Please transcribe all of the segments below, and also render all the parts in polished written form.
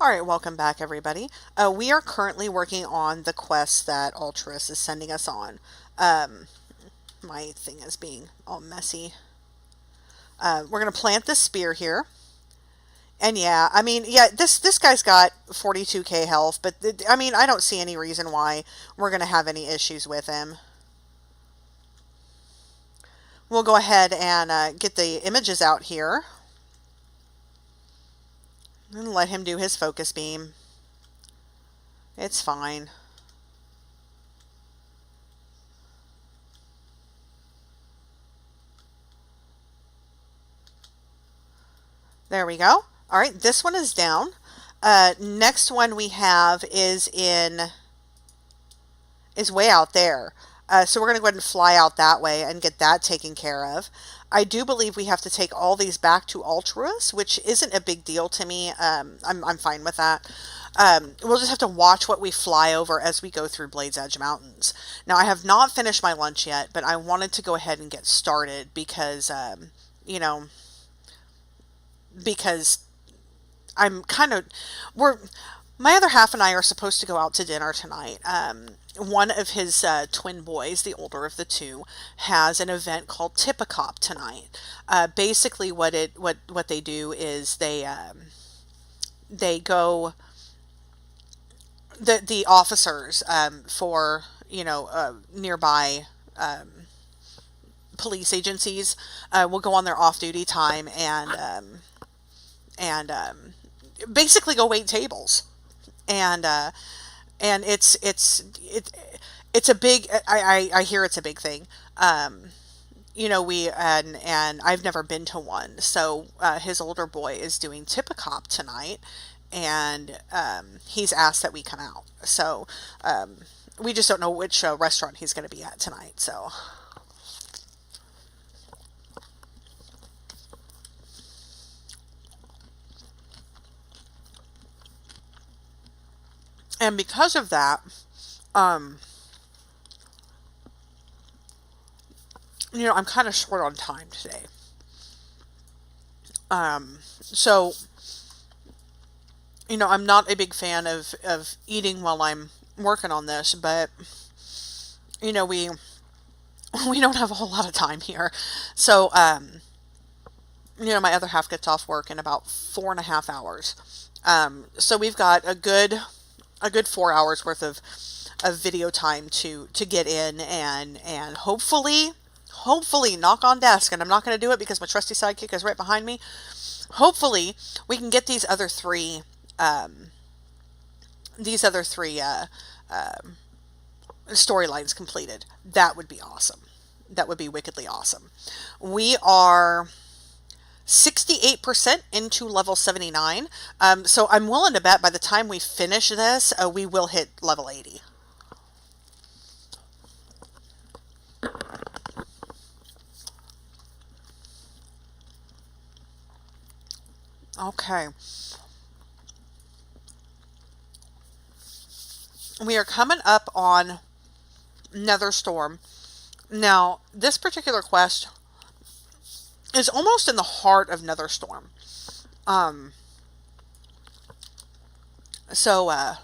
Alright, welcome back everybody. We are currently working on the quest that Ultras is sending us on. My thing is being all messy. We're going to plant the spear here. And yeah, this guy's got 42k health, but I don't see any reason why we're going to have any issues with him. We'll go ahead and get the images out here. And let him do his focus beam. It's fine. There we go. All right, this one is down. Next one we have is way out there. So we're going to go ahead and fly out that way and get that taken care of. I do believe we have to take all these back to Ultras, which isn't a big deal to me. I'm fine with that. We'll just have to watch what we fly over as we go through Blade's Edge Mountains. Now, I have not finished my lunch yet, but I wanted to go ahead and get started because, because I'm kind of... My other half and I are supposed to go out to dinner tonight. One of his twin boys, the older of the two, has an event called Tip-A-Cop tonight. Basically, what they do is they go... The officers for nearby police agencies will go on their off-duty time and basically go wait tables. And it's a big, I hear it's a big thing. And I've never been to one. So, his older boy is doing Tip-A-Cop tonight, and, he's asked that we come out. So, we just don't know which restaurant he's going to be at tonight. So, and because of that, I'm kind of short on time today. So, I'm not a big fan of eating while I'm working on this, but, we don't have a whole lot of time here. So, my other half gets off work in about 4.5 hours. So we've got a good 4 hours worth of video time to get in and hopefully knock on desk, and I'm not going to do it because my trusty sidekick is right behind me. Hopefully we can get these other three storylines completed. That would be awesome. That would be wickedly awesome. We are 68% into level 79. So I'm willing to bet by the time we finish this, we will hit level 80. Okay. We are coming up on Netherstorm. Now, this particular quest is almost in the heart of Netherstorm. So,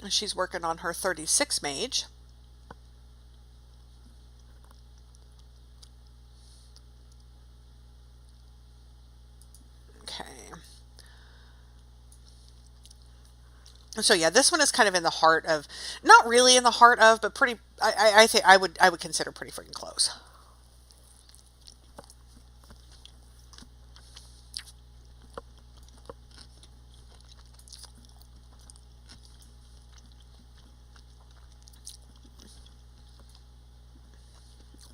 she's working on her 36 mage. Okay. So yeah, this one is kind of in the heart of, not really in the heart of, but pretty, I think I would consider pretty freaking close.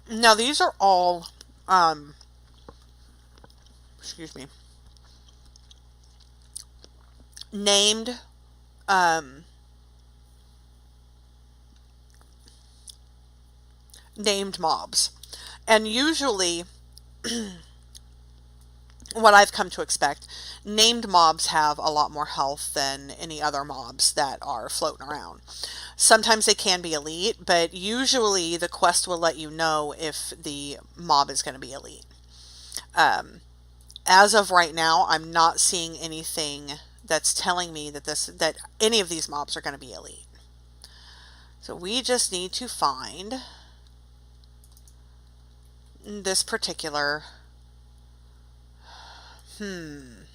Now, these are all, excuse me, named, named mobs. And usually, what I've come to expect, named mobs have a lot more health than any other mobs that are floating around. Sometimes they can be elite, but usually the quest will let you know if the mob is going to be elite. as of right now, I'm not seeing anything that's telling me that any of these mobs are going to be elite. So we just need to find this particular... I'm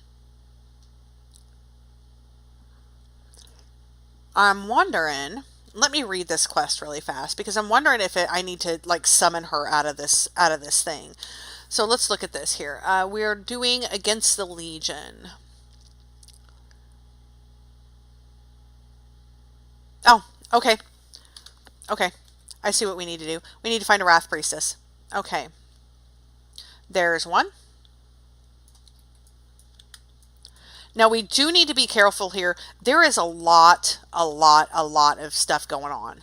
wondering... Let me read this quest really fast, because I'm wondering if I need to like summon her out of this thing. So let's look at this here. We're doing Against the Legion. Oh, okay. Okay. I see what we need to do. We need to find a Wrath Priestess. Okay. There's one. Now we do need to be careful here. There is a lot of stuff going on.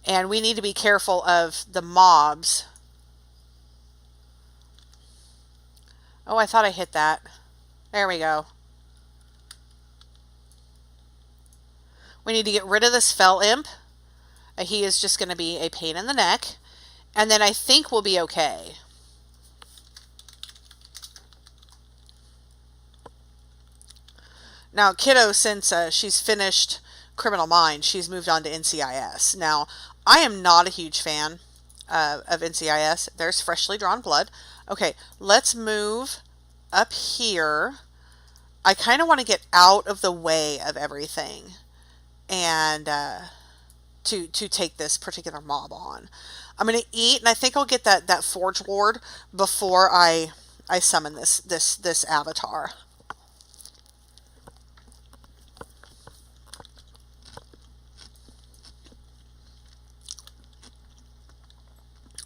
And we need to be careful of the mobs. Oh, I thought I hit that. There we go. We need to get rid of this Fell Imp. He is just going to be a pain in the neck. And then I think we'll be okay. Now, Kiddo, since she's finished Criminal Minds, she's moved on to NCIS. Now, I am not a huge fan of NCIS. There's Freshly Drawn Blood. Okay, let's move up here. I kind of want to get out of the way of everything and to take this particular mob on. I'm going to eat, and I think I'll get that Forge Lord before I summon this avatar.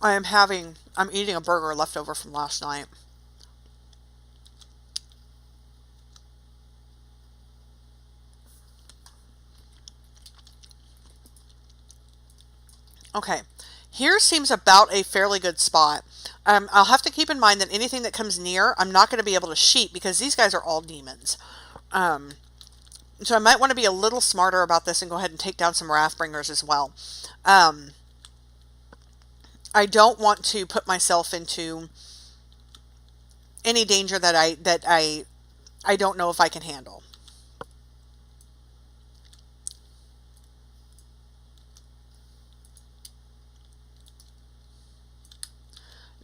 I'm eating a burger left over from last night. Okay, here seems about a fairly good spot. I'll have to keep in mind that anything that comes near, I'm not going to be able to sheep because these guys are all demons. So I might want to be a little smarter about this and go ahead and take down some Wrathbringers as well. I don't want to put myself into any danger that I don't know if I can handle.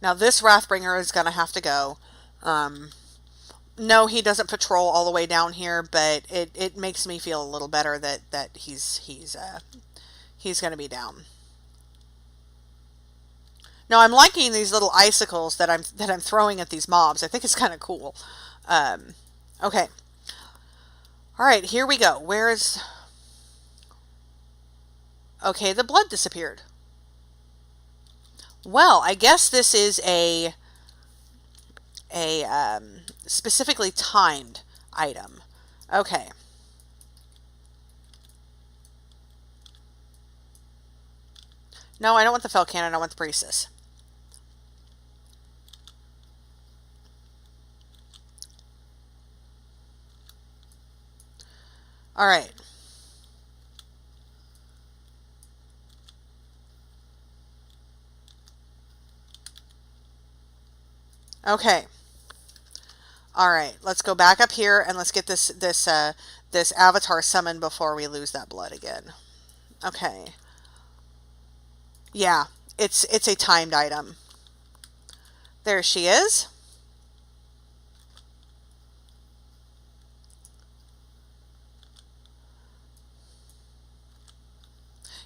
Now this Wrathbringer is going to have to go. No, he doesn't patrol all the way down here, but it makes me feel a little better that he's going to be down. Now I'm liking these little icicles that I'm throwing at these mobs. I think it's kind of cool. Okay. All right, here we go. Where is... Okay, the blood disappeared. Well, I guess this is a specifically timed item. Okay. No, I don't want the Fell Cannon. I want the Priestess. All right. Okay. All right. Let's go back up here and let's get this avatar summoned before we lose that blood again. Okay. Yeah, it's a timed item. There she is.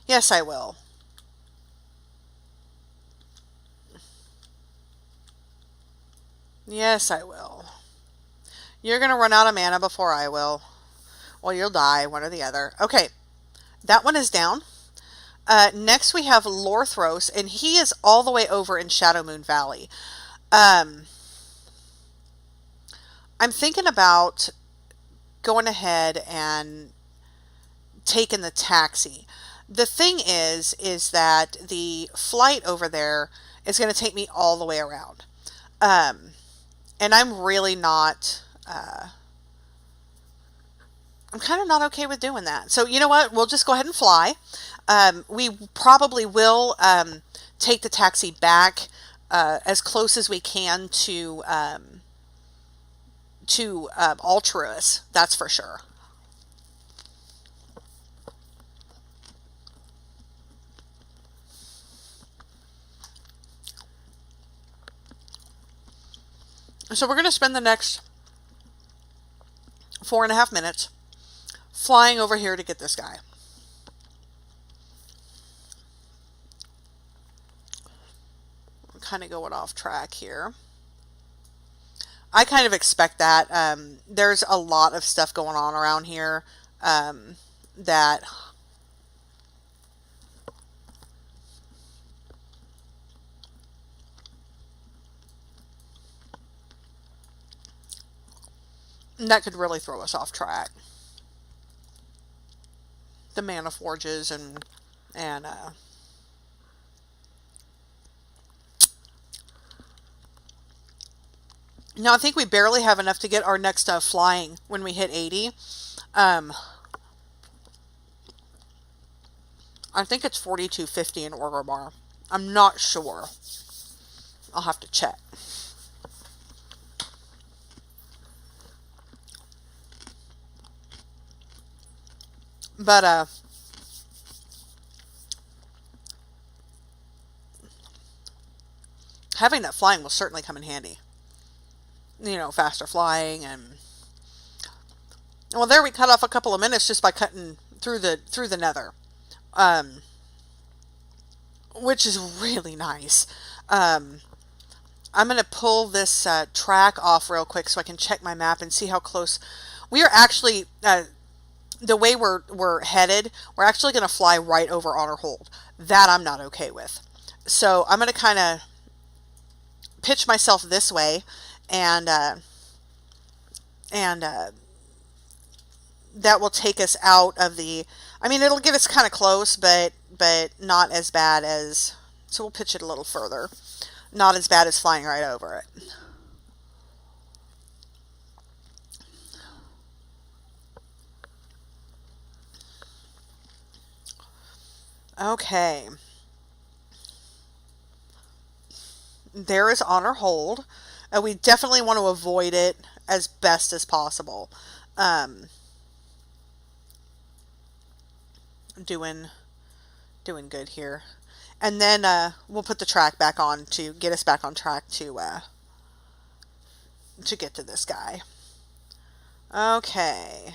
Yes, I will. Yes, I will. You're going to run out of mana before I will. Or you'll die, one or the other. Okay, that one is down. Next we have Lorthros, and he is all the way over in Shadowmoon Valley. I'm thinking about going ahead and taking the taxi. The thing is that the flight over there is going to take me all the way around. And I'm really not... I'm kind of not okay with doing that. So you know what? We'll just go ahead and fly. We probably will take the taxi back as close as we can to Altruis. That's for sure. So we're going to spend the next 4.5 minutes flying over here to get this guy. I'm kind of going off track here. I kind of expect that. There's a lot of stuff going on around here that could really throw us off track. The mana forges and now I think we barely have enough to get our next flying when we hit 80. I think it's 4250 in Orgrimmar. I'm not sure. I'll have to check. But having that flying will certainly come in handy. You know, faster flying and well, there we cut off a couple of minutes just by cutting through the nether, which is really nice. I'm gonna pull this track off real quick so I can check my map and see how close we are actually. The way we're headed, we're actually going to fly right over Honorhold. That I'm not okay with. So I'm going to kind of pitch myself this way, and that will take us out of the. I mean, it'll get us kind of close, but not as bad as. So we'll pitch it a little further. Not as bad as flying right over it. Okay. There is Honorhold. We definitely want to avoid it as best as possible. Doing good here. And then we'll put the track back on to get us back on track to get to this guy. Okay.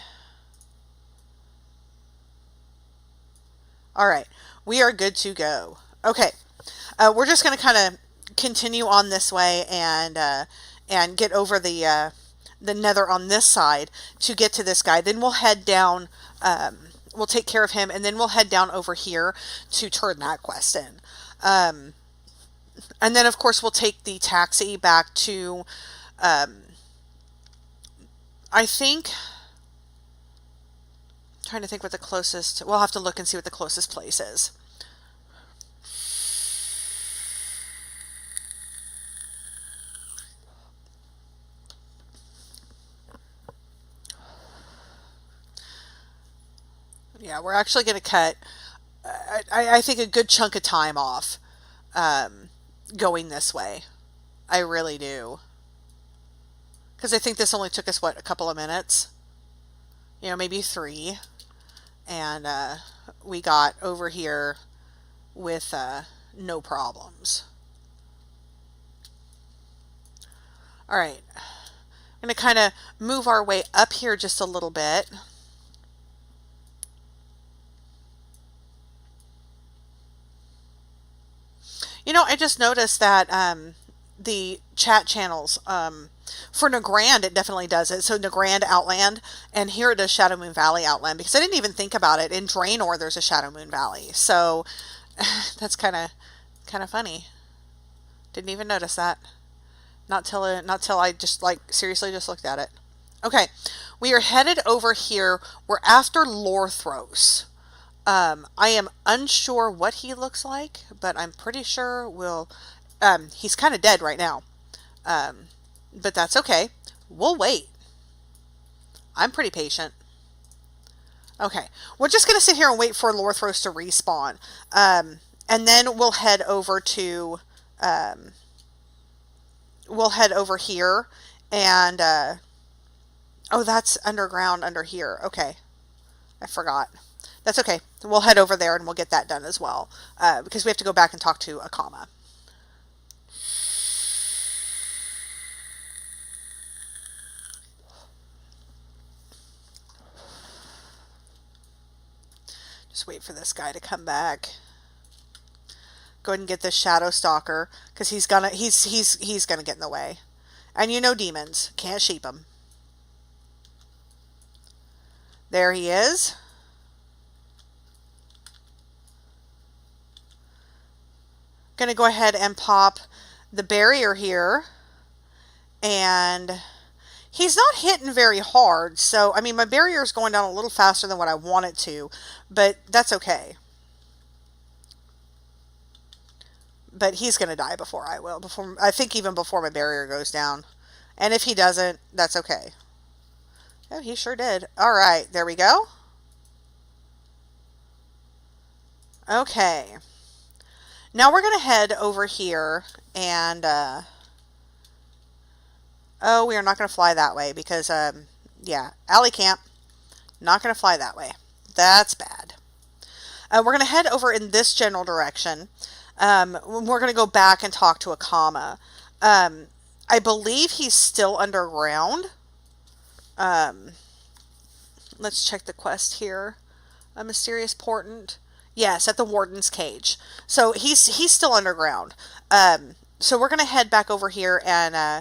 All right. We are good to go. Okay. We're just going to kind of continue on this way and get over the nether on this side to get to this guy. Then we'll head down. We'll take care of him, and then we'll head down over here to turn that quest in. And then, of course, we'll take the taxi back to. I think. I'm trying to think what the closest. We'll have to look and see what the closest place is. Yeah, we're actually going to cut, I think, a good chunk of time off going this way. I really do. Because I think this only took us, what, a couple of minutes? You know, maybe 3. And we got over here with no problems. All right. I'm going to kind of move our way up here just a little bit. You know, I just noticed that the chat channels for Northrend, it definitely does it. So Northrend Outland, and here it does Shadowmoon Valley Outland, because I didn't even think about it. In Draenor, there's a Shadowmoon Valley, so that's kind of funny. Didn't even notice that. Not till I just seriously just looked at it. Okay, we are headed over here. We're after Lorthros. I am unsure what he looks like, but I'm pretty sure he's kind of dead right now. But that's okay. We'll wait. I'm pretty patient. Okay, we're just going to sit here and wait for Lorthros to respawn. And then we'll head over to, we'll head over here and, oh, that's underground under here. Okay, I forgot. That's okay. We'll head over there and we'll get that done as well, because we have to go back and talk to Akama. Just wait for this guy to come back. Go ahead and get this Shadow Stalker, because he's gonna get in the way. And you know demons can't sheep him. There he is. Gonna go ahead and pop the barrier here, and he's not hitting very hard, so I mean my barrier is going down a little faster than what I want it to, but that's okay. But he's gonna die before I will, I think even before my barrier goes down. And if he doesn't, that's okay. Oh, he sure did. Alright, there we go. Okay. Now we're going to head over here and, oh, we are not going to fly that way because, yeah, alley camp, not going to fly that way. That's bad. We're going to head over in this general direction. We're going to go back and talk to Akama. I believe he's still underground. Let's check the quest here. A mysterious portent. Yes, at the Warden's Cage. So he's still underground. So we're gonna head back over here and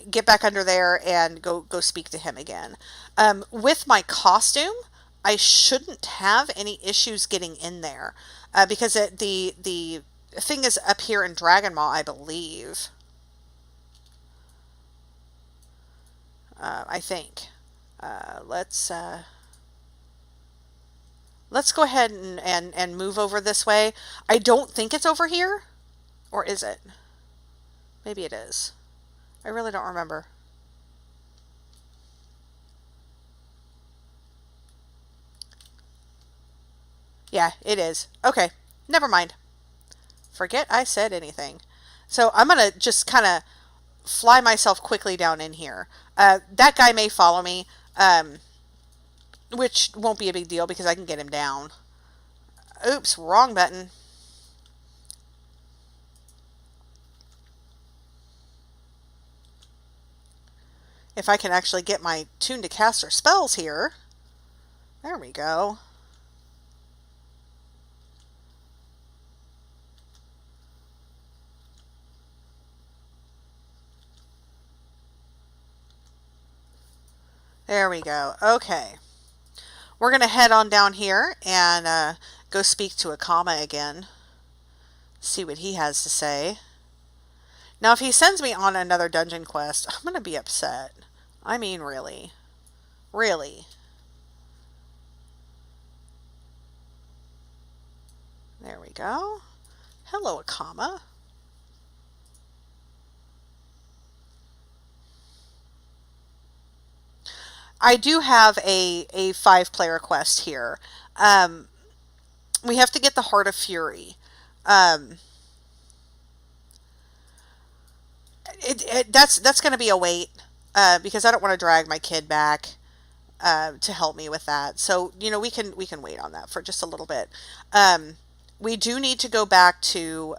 get back under there and go speak to him again. With my costume, I shouldn't have any issues getting in there because the thing is up here in Dragon Maw, I believe. I think. Let's go ahead and move over this way. I don't think it's over here. Or is it? Maybe it is. I really don't remember. Yeah, it is. Okay, never mind. Forget I said anything. So I'm going to just kind of fly myself quickly down in here. That guy may follow me. Which won't be a big deal because I can get him down. Oops, wrong button. If I can actually get my tune to caster spells here. There we go. There we go. Okay. We're going to head on down here and go speak to Akama again. See what he has to say. Now, if he sends me on another dungeon quest, I'm going to be upset. I mean, really. Really. There we go. Hello, Akama. I do have a 5-player quest here. We have to get the Heart of Fury. That's going to be a wait because I don't want to drag my kid back to help me with that. So you know we can wait on that for just a little bit. We do need to go back to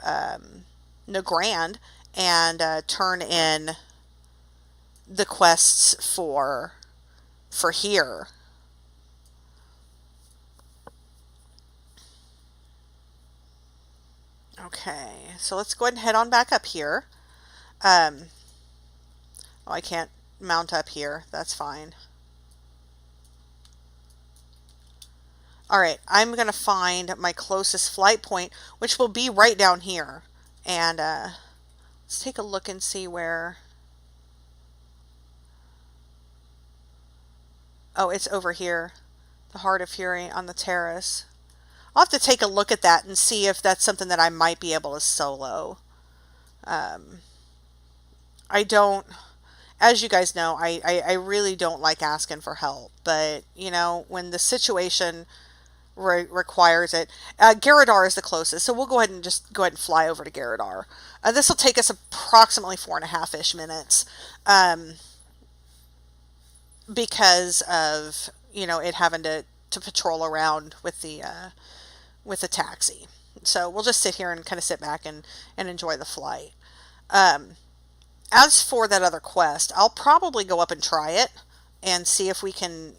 Northrend and turn in the quests for here. Okay, so let's go ahead and head on back up here. Oh, I can't mount up here. That's fine. Alright, I'm going to find my closest flight point, which will be right down here. And let's take a look and see where... Oh, it's over here. The Heart of Fury on the terrace. I'll have to take a look at that and see if that's something that I might be able to solo. I don't... as you guys know, I really don't like asking for help, but you know, when the situation requires it, Garadar is the closest, so we'll go ahead and just go ahead and fly over to Garadar. This will take us approximately 4.5-ish minutes, because of, you know, it having to patrol around with the taxi. So we'll just sit here and kind of sit back and enjoy the flight. As for that other quest, I'll probably go up and try it and see if we can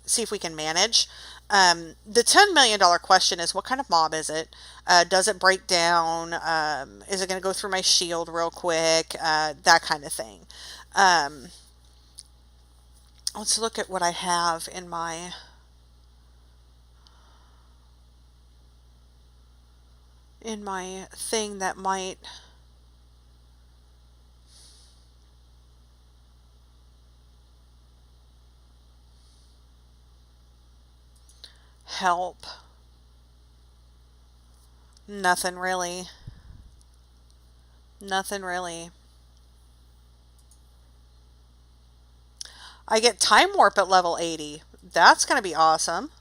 manage. The $10 million question is, what kind of mob is it? Does it break down? Is it going to go through my shield real quick? That kind of thing. Let's look at what I have in my thing that might help. Nothing really. Nothing really. I get Time Warp at level 80. That's going to be awesome.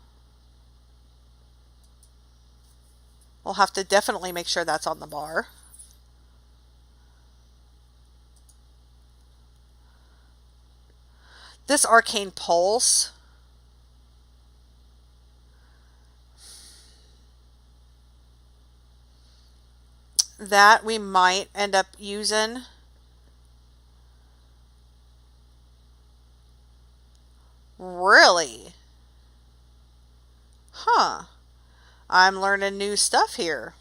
We'll have to definitely make sure that's on the bar. This Arcane Pulse. That we might end up using. Really? Huh. I'm learning new stuff here.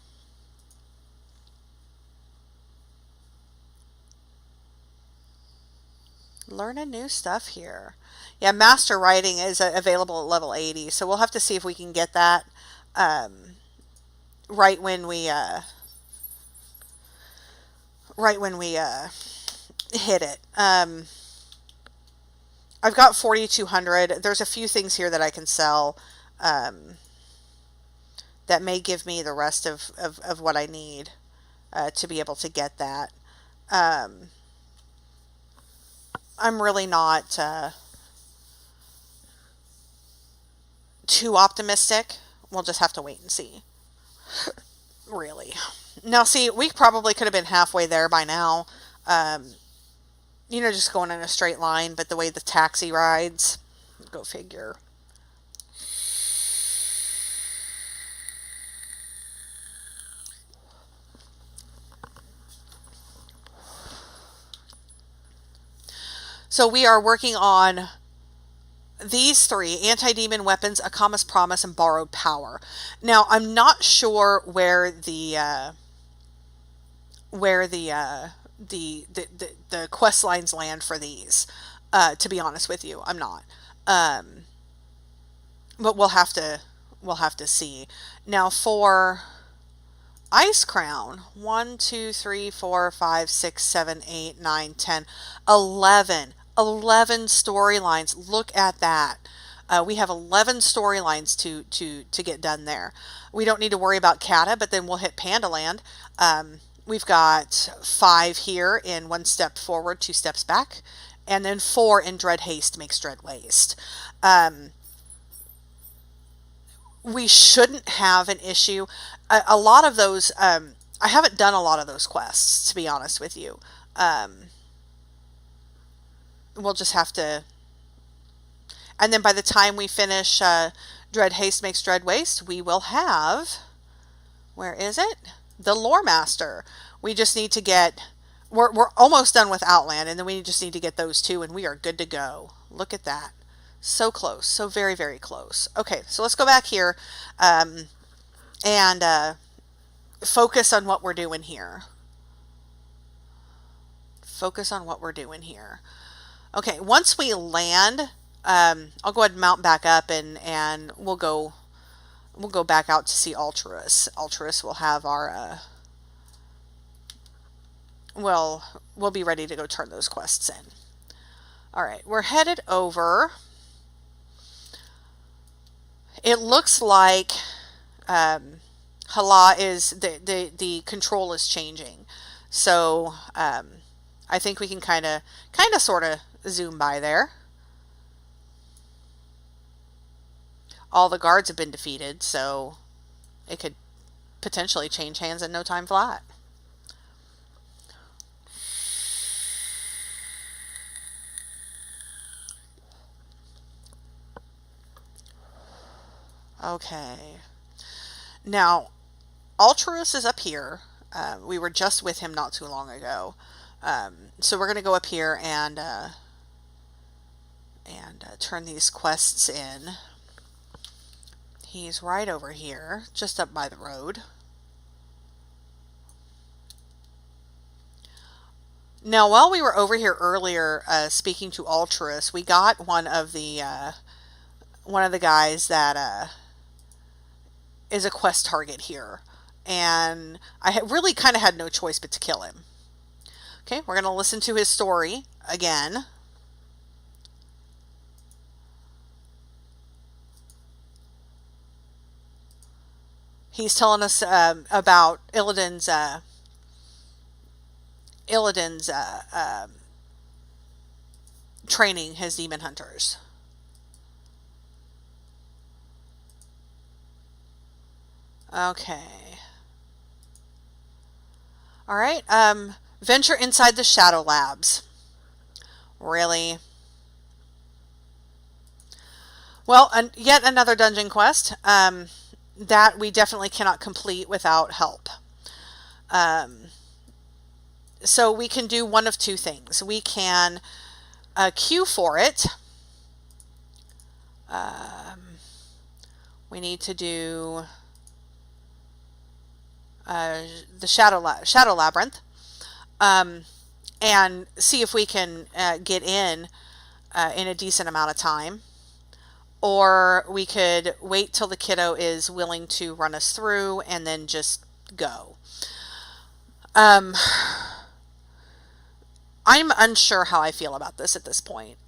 Learning new stuff here. Yeah, Master Writing is available at level 80, so we'll have to see if we can get that right when we hit it. I've got 4,200. There's a few things here that I can sell that may give me the rest of what I need to be able to get that. I'm really not too optimistic. We'll just have to wait and see. Really. Now, see, we probably could have been halfway there by now. You know, just going in a straight line, but the way the taxi rides, go figure. So we are working on these three: anti-demon weapons, Akama's Promise, and Borrowed Power. Now, I'm not sure where the quest lines land for these. To be honest with you, I'm not. But we'll have to see. Now for Ice Crown, 1, 2, 3, 4, 5, 6, 7, 8, 9, 10, 11 storylines. Look at that. We have 11 storylines to get done there. We don't need to worry about Kata, but then we'll hit Pandaland. We've got 5 here in 1 step forward, 2 steps back, and then 4 in Dread Haste makes Dread Waste. We shouldn't have an issue. A lot of those, I haven't done a lot of those quests, to be honest with you. We'll just have to, and then by the time we finish Dread Haste makes Dread Waste, we will have, where is it? The Loremaster. We just need to get, we're almost done with Outland, and then we just need to get those 2, and we are good to go. Look at that. So close. So very, very close. Okay, so let's go back here and focus on what we're doing here. Focus on what we're doing here. Okay, once we land, I'll go ahead and mount back up, and we'll go back out to see Ultras. Ultras will have our we'll be ready to go turn those quests in. All right, we're headed over. It looks like Hala is the control is changing, so I think we can kind of sort of zoom by there. All the guards have been defeated, so it could potentially change hands in no time flat. Okay. Now, Altruis is up here. We were just with him not too long ago. So we're going to go up here and turn these quests in. He's right over here, just up by the road. Now, while we were over here earlier speaking to Altruis, we got one of the guys that is a quest target here. And I really kind of had no choice but to kill him. Okay, we're going to listen to his story again. He's telling us about Illidan's training his demon hunters. Okay. All right. Venture inside the Shadow Labs. Really? Well, yet another dungeon quest that we definitely cannot complete without help. So we can do one of two things. We can queue for it. We need to do the Shadow Labyrinth, and see if we can get in a decent amount of time. Or we could wait till the kiddo is willing to run us through and then just go. I'm unsure how I feel about this at this point.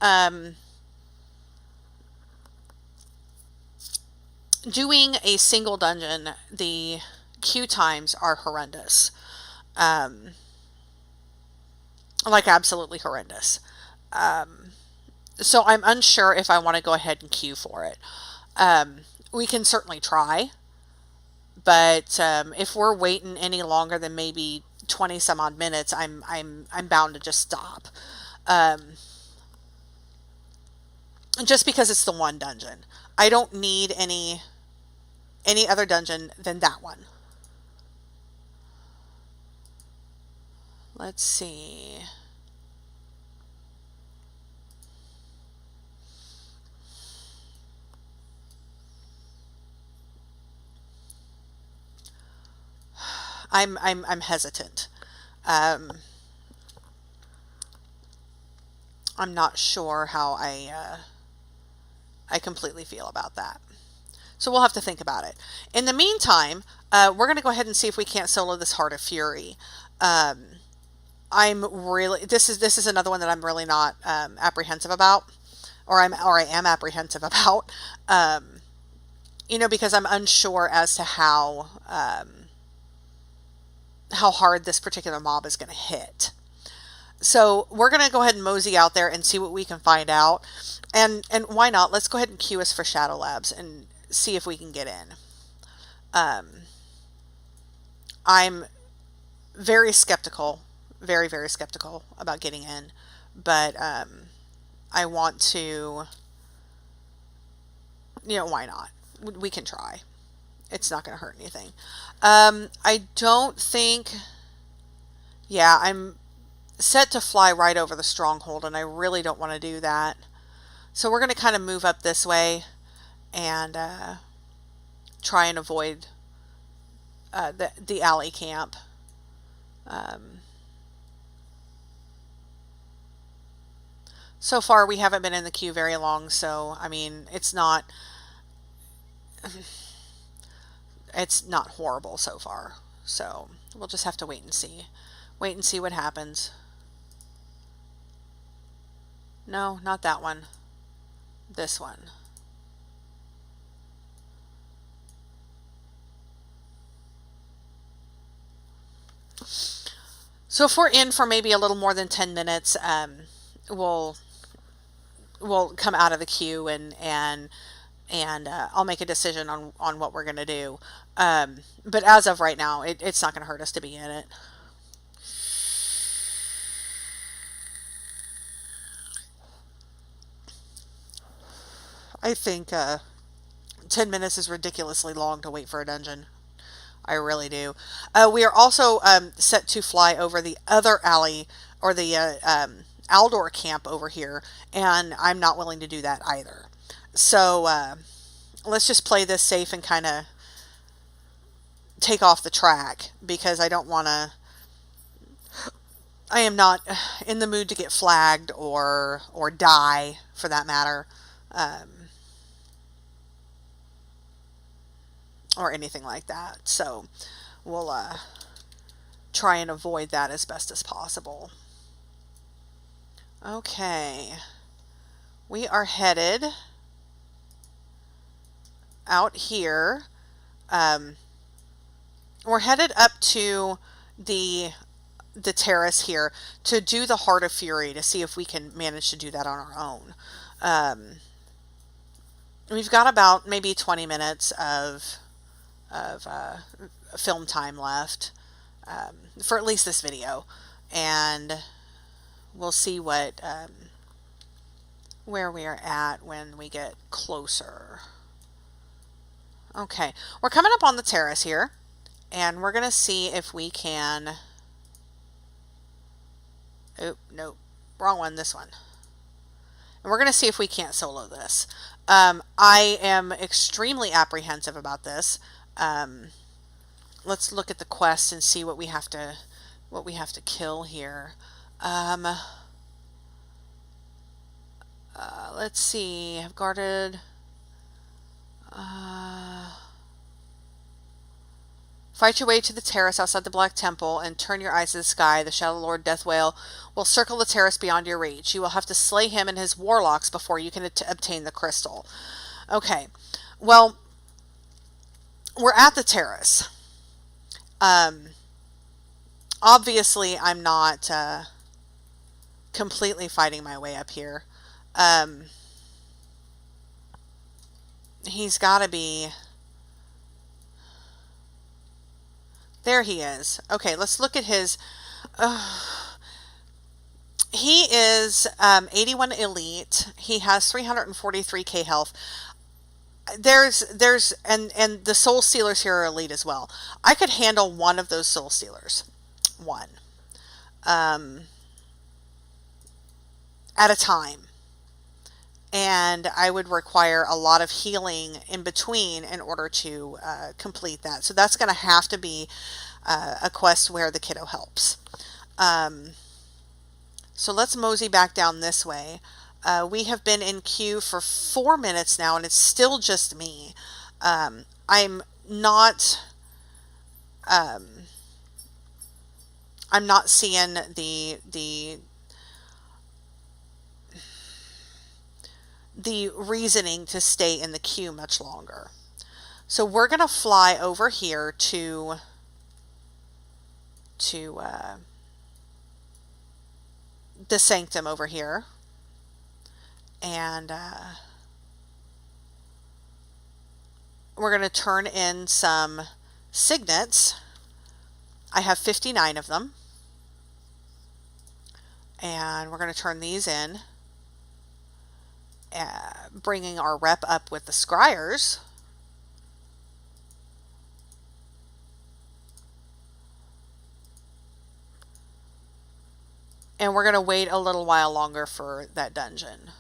Doing a single dungeon, the queue times are horrendous. Like absolutely horrendous. So I'm unsure if I want to go ahead and queue for it. We can certainly try, but if we're waiting any longer than maybe 20 some odd minutes, I'm bound to just stop. Just because it's the one dungeon. I don't need any other dungeon than that one. Let's see. I'm hesitant. I'm not sure how I completely feel about that. So we'll have to think about it. In the meantime, we're going to go ahead and see if we can't solo this Heart of Fury. I'm really this is another one that I'm really not apprehensive about, or I am apprehensive about. Because I'm unsure as to how hard this particular mob is going to hit. So we're going to go ahead and mosey out there and see what we can find out. And why not? Let's go ahead and queue us for Shadow Labs and see if we can get in. I'm very skeptical, very, very skeptical about getting in. But I want to, why not? We can try. It's not going to hurt anything. I don't think... Yeah, I'm set to fly right over the stronghold, and I really don't want to do that. So we're going to kind of move up this way and try and avoid the alley camp. So far, we haven't been in the queue very long, so, I mean, it's not horrible so far. So we'll just have to wait and see. Wait and see what happens. No, not that one. This one. So if we're in for maybe a little more than 10 minutes, we'll will come out of the queue, and I'll make a decision on what we're going to do. But as of right now, it's not going to hurt us to be in it. I think 10 minutes is ridiculously long to wait for a dungeon. I really do. We are also set to fly over the other alley, or the Aldor camp over here, and I'm not willing to do that either. So let's just play this safe and kind of take off the track, because I don't want to. I am not in the mood to get flagged or die, for that matter, or anything like that. So we'll try and avoid that as best as possible. Okay, we are headed out here. We're headed up to the terrace here to do the Heart of Fury, to see if we can manage to do that on our own. We've got about maybe 20 minutes of film time left, for at least this video, and we'll see what where we are at when we get closer. Okay, we're coming up on the terrace here, and we're gonna see if we can. Oh, no, wrong one, this one. And we're going to see if we can't solo this. I am extremely apprehensive about this. Let's look at the quest and see what we have to kill here. Let's see. I've guarded. Fight your way to the terrace outside the Black Temple and turn your eyes to the sky. The Shadow Lord Deathwhale will circle the terrace beyond your reach. You will have to slay him and his warlocks before you can obtain the crystal. Okay, well, we're at the terrace. Obviously, I'm not completely fighting my way up here. He's got to be... There he is. Okay, let's look at his... he is 81 elite. He has 343k health. And the soul stealers here are elite as well. I could handle one of those soul stealers. One. At a time. And I would require a lot of healing in between in order to complete that. So that's going to have to be a quest where the kiddo helps. So let's mosey back down this way. We have been in queue for 4 minutes now, and it's still just me. I'm not seeing the reasoning to stay in the queue much longer. So we're going to fly over here to the sanctum over here, and we're going to turn in some signets. I have 59 of them, and we're going to turn these in, bringing our rep up with the scryers. And we're going to wait a little while longer for that dungeon.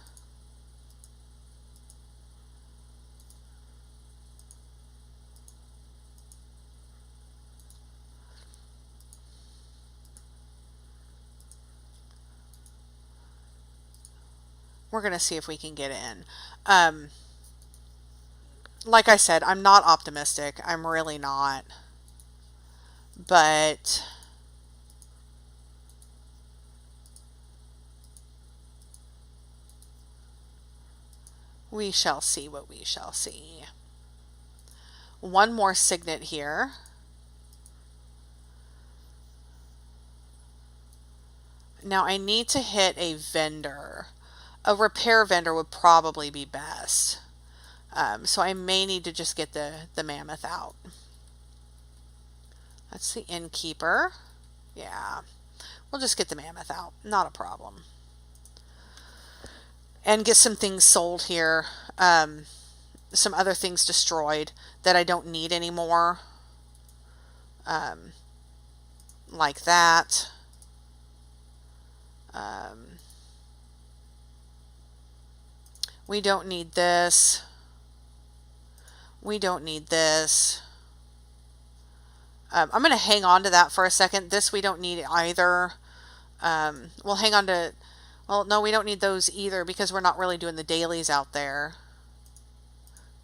We're going to see if we can get in. Like I said, I'm not optimistic. I'm really not. But we shall see what we shall see. One more signet here. Now I need to hit a vendor. a repair vendor would probably be best. So I may need to just get the mammoth out. That's the innkeeper. Yeah, we'll just get the mammoth out. Not a problem. And get some things sold here. Some other things destroyed that I don't need anymore. Like that. We don't need this. We don't need this. I'm going to hang on to that for a second. This we don't need either. We'll hang on to... Well, no, we don't need those either because we're not really doing the dailies out there.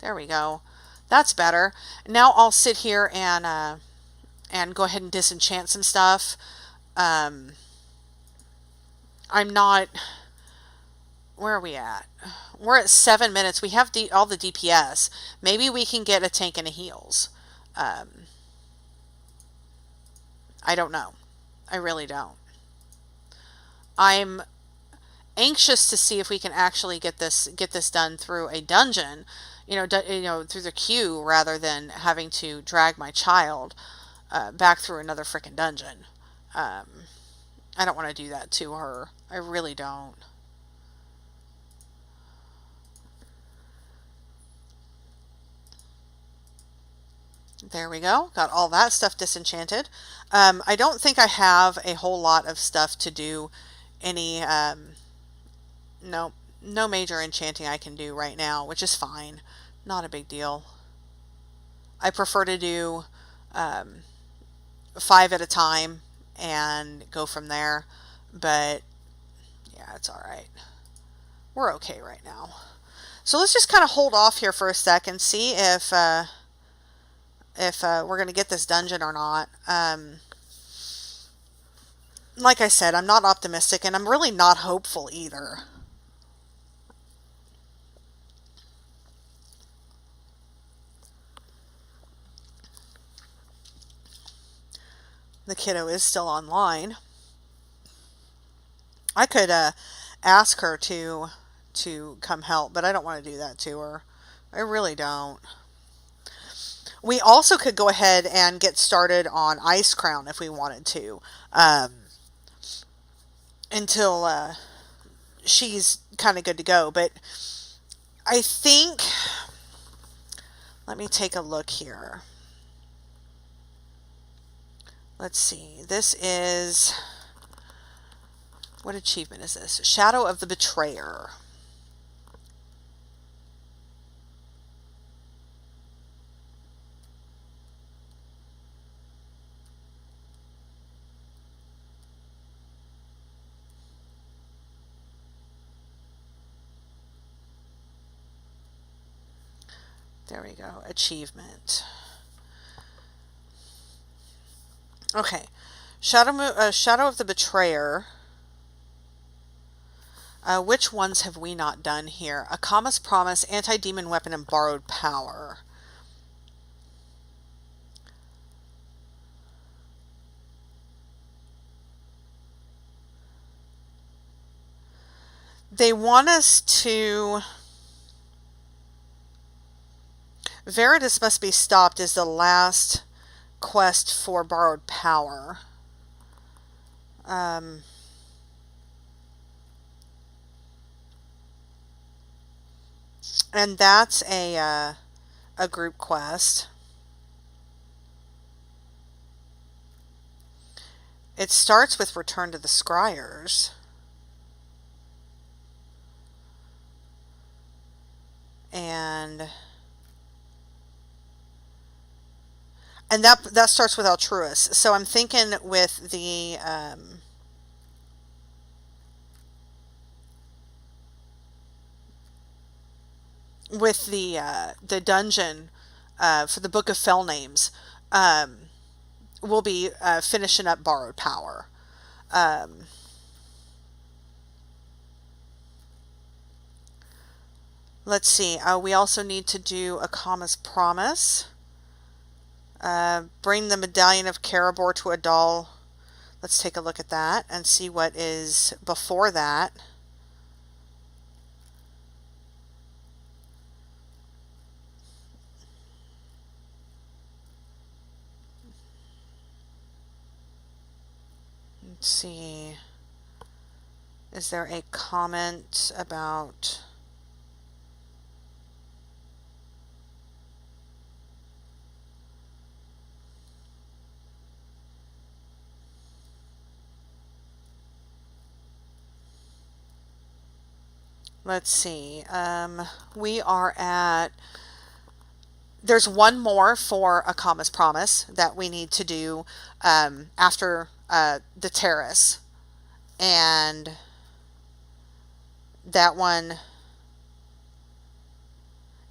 There we go. That's better. Now I'll sit here and go ahead and disenchant some stuff. I'm not... Where are we at? We're at 7 minutes. We have all the DPS. Maybe we can get a tank and a heals. I don't know. I really don't. I'm anxious to see if we can actually get this done through a dungeon, through the queue rather than having to drag my child back through another freaking dungeon. I don't want to do that to her. I really don't. There we go. Got all that stuff disenchanted. I don't think I have a whole lot of stuff to do any, no major enchanting I can do right now, which is fine. Not a big deal. I prefer to do 5 at a time and go from there, but yeah, it's all right. We're okay right now. So let's just kind of hold off here for a sec and see if we're going to get this dungeon or not. Like I said, I'm not optimistic, and I'm really not hopeful either. The kiddo is still online. I could ask her to come help, but I don't want to do that to her. I really don't. We also could go ahead and get started on Ice Crown if we wanted to. Until she's kind of good to go. But I think... Let me take a look here. Let's see. This is... What achievement is this? Shadow of the Betrayer. There we go. Achievement. Okay. Shadow of the Betrayer. Which ones have we not done here? Akama's Promise, Anti-Demon Weapon, and Borrowed Power. They want us to... Veritas Must Be Stopped is the last quest for Borrowed Power. And that's a group quest. It starts with Return to the Scryers. And that starts with Altruist. So I'm thinking with the dungeon for the Book of Fell Names, we'll be finishing up Borrowed Power. Let's see. We also need to do Akama's Promise. Bring the Medallion of Karabor to a doll. Let's take a look at that and see what is before that. Is there a comment about... Let's see. We are at... There's one more for A Kama's Promise that we need to do after the terrace. And that one...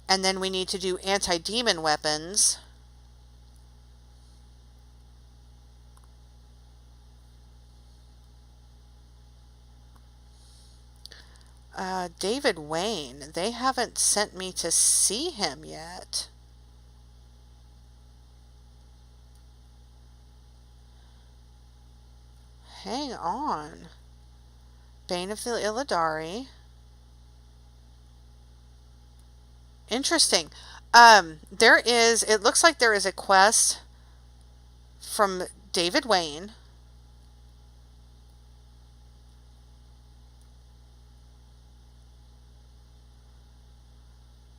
And then we need to do anti-demon weapons. David Wayne. They haven't sent me to see him yet. Hang on. Bane of the Illidari. Interesting. It looks like there is a quest from David Wayne.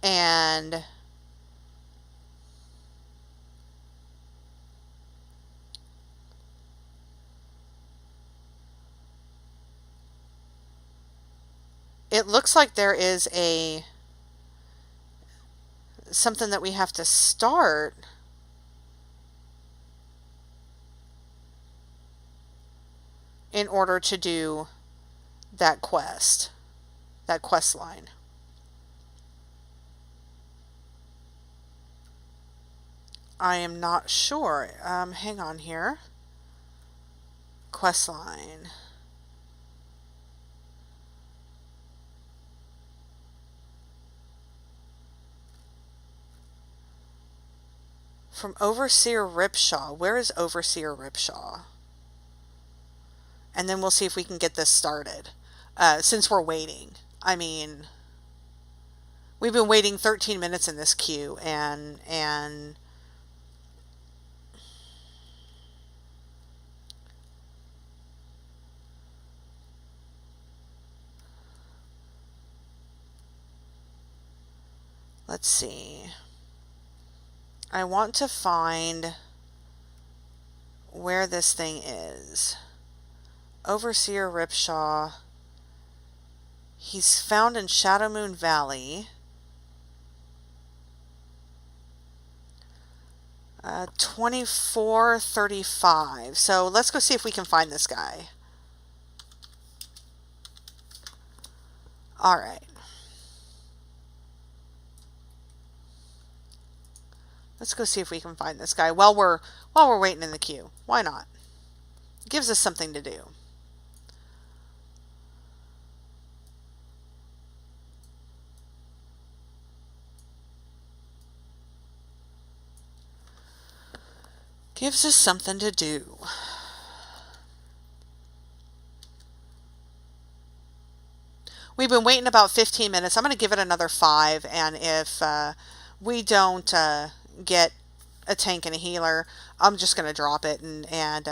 And it looks like there is something that we have to start in order to do that quest line. I am not sure. Hang on here. Quest line. From Overseer Ripshaw. Where is Overseer Ripshaw? And then we'll see if we can get this started. Since we're waiting. I mean, we've been waiting 13 minutes in this queue, and let's see. I want to find where this thing is. Overseer Ripshaw. He's found in Shadowmoon Valley. 2435. So let's go see if we can find this guy. All right. Let's go see if we can find this guy while we're waiting in the queue. Why not? Gives us something to do. Gives us something to do. We've been waiting about 15 minutes. I'm going to give it another 5, and if we don't get a tank and a healer, I'm just going to drop it, and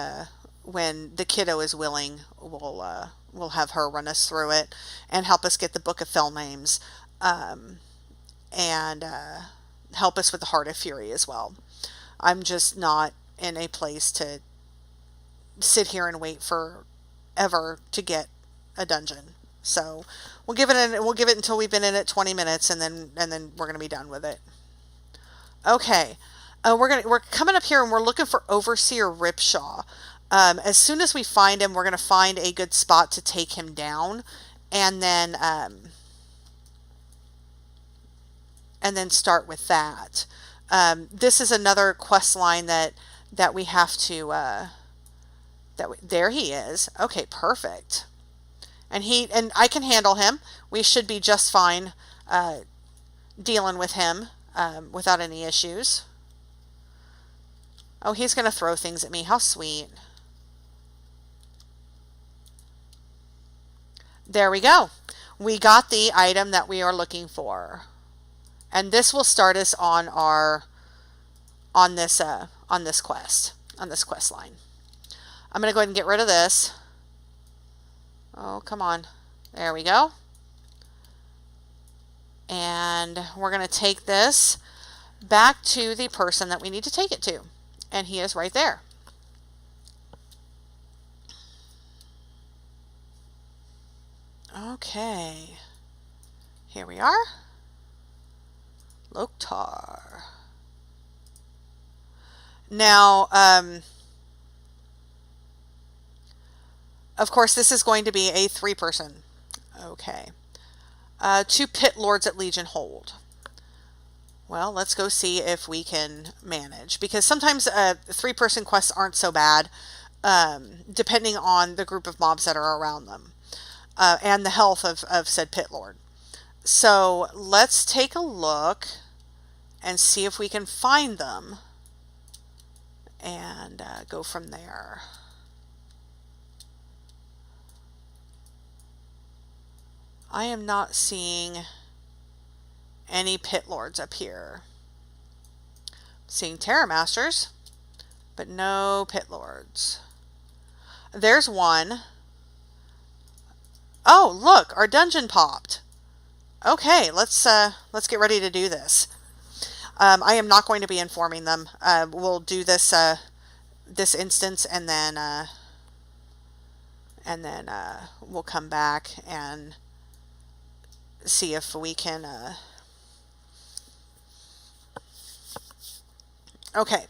when the kiddo is willing, we'll have her run us through it and help us get the Book of Fell Names, and help us with the Heart of Fury as well. I'm just not in a place to sit here and wait forever to get a dungeon. So we'll give it until we've been in it 20 minutes, and then we're going to be done with it. Okay. We're coming up here and we're looking for Overseer Ripshaw. As soon as we find him, we're going to find a good spot to take him down, and then start with that. This is another quest line that we have to there he is. Okay, perfect. And I can handle him. We should be just fine dealing with him without any issues. Oh, he's going to throw things at me. How sweet. There we go. We got the item that we are looking for. And this will start us on this quest line. I'm going to go ahead and get rid of this. Oh, come on. There we go. And we're going to take this back to the person that we need to take it to. And he is right there. Okay. Here we are. Loktar. Now, of course, this is going to be a 3-person. Okay. 2 pit lords at Legion hold. Well, let's go see if we can manage. Because sometimes 3-person quests aren't so bad, depending on the group of mobs that are around them. And the health of said pit lord. So let's take a look and see if we can find them and go from there. I am not seeing any pit lords up here. Seeing Terra Masters, but no pit lords. There's one. Oh, look, our dungeon popped. Okay, let's get ready to do this. I am not going to be informing them. We'll do this this instance, and then we'll come back and see if we can. Okay.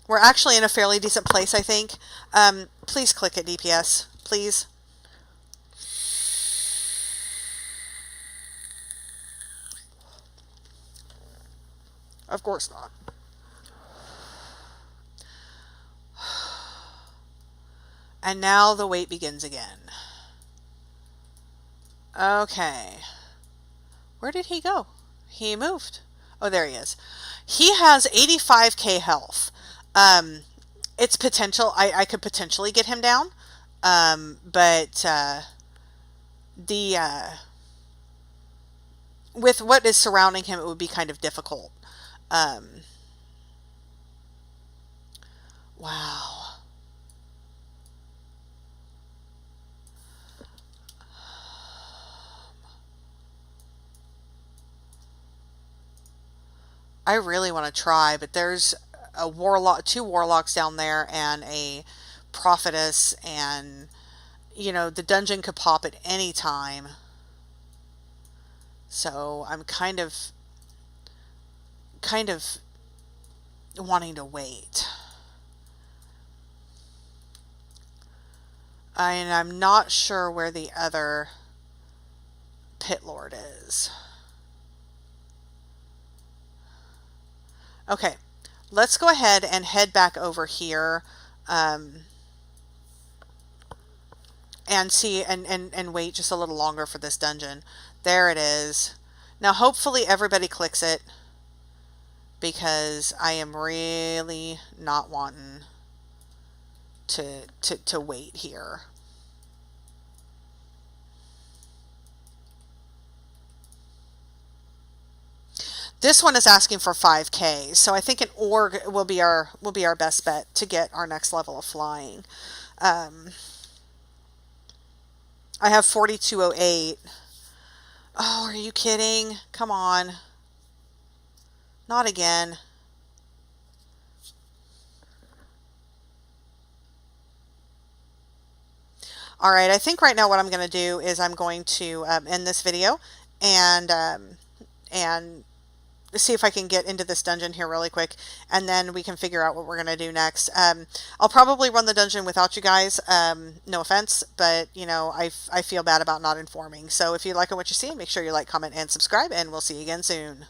We're actually in a fairly decent place, I think. Please click at DPS, please. Of course not. And now the wait begins again. Okay. Where did he go? He moved. Oh, there he is. He has 85k health. It's potential. I could potentially get him down. But with what is surrounding him, it would be kind of difficult. Wow. I really want to try, but there's a warlock, 2 warlocks down there, and a prophetess, and you know the dungeon could pop at any time. So I'm kind of wanting to wait. And I'm not sure where the other pit lord is. Okay, let's go ahead and head back over here and see and wait just a little longer for this dungeon. There it is. Now hopefully everybody clicks it, because I am really not wanting to wait here. This one is asking for 5k, so I think an org will be our best bet to get our next level of flying. I have 4208. Oh, are you kidding? Come on. Not again. All right, I think right now what I'm going to do is I'm going to end this video and see if I can get into this dungeon here really quick, and then we can figure out what we're going to do next. I'll probably run the dungeon without you guys, no offense, but you know, I feel bad about not informing. So if you like what you see, make sure you like, comment, and subscribe, and we'll see you again soon.